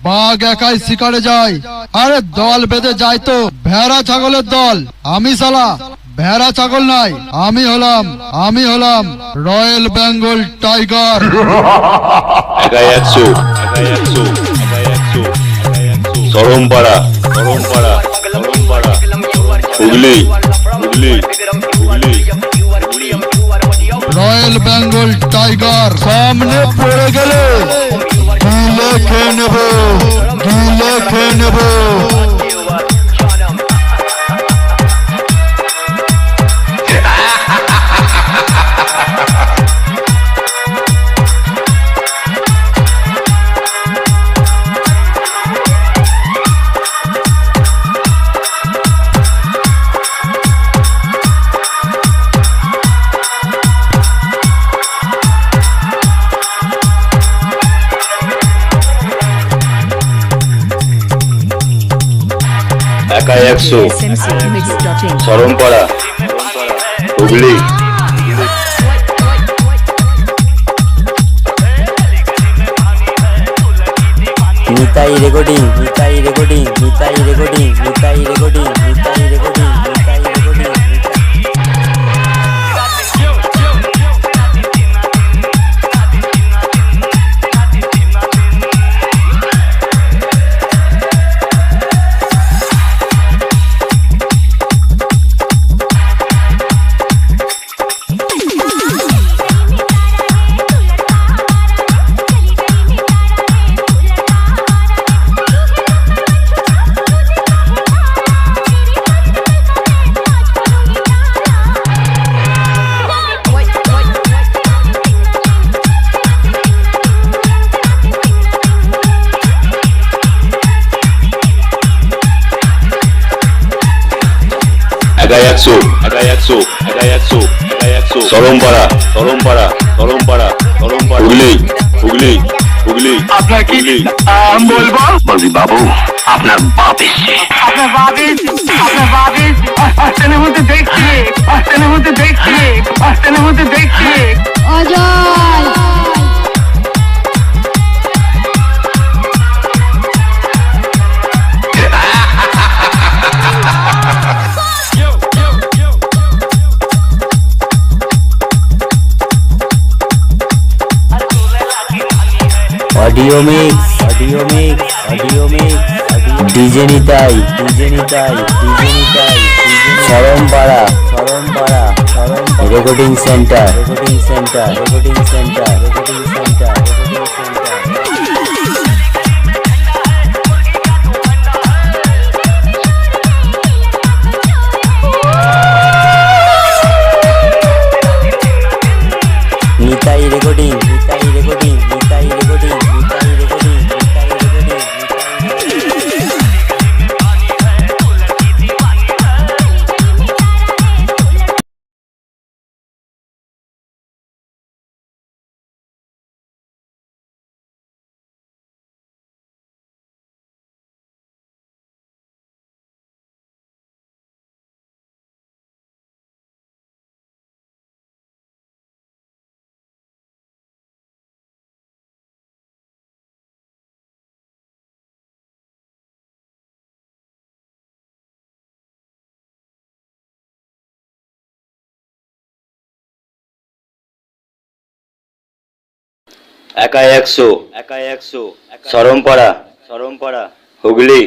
বাঘ একাই শিকারে যায়, আরে দল বেঁধে যায় তো ভেড়া ছাগলের দল। আমি শালা ভেড়া ছাগল নাই, আমি হলাম রয়্যাল বেঙ্গল টাইগার। একাই 100, শরমপাড়া, হুগলি, রয়্যাল বেঙ্গল টাইগার সামনে পড়ে গেলে গিলে খেয়ে নেবো। একাই 100, শরমপাড়া, হুগলি। নিতাই রেকর্ডিং। একাই 100, শরমপাড়া, হুগলি। আপনার কি নাম বলবো? বলছি বাবু, আপনার বাপ এসছে। আস্তানের মধ্যে দেখছি Ajay audio mix DJ Nitai Sharampara recording centre. Nitai recording. একাই 100, শরমপাড়া, হুগলি।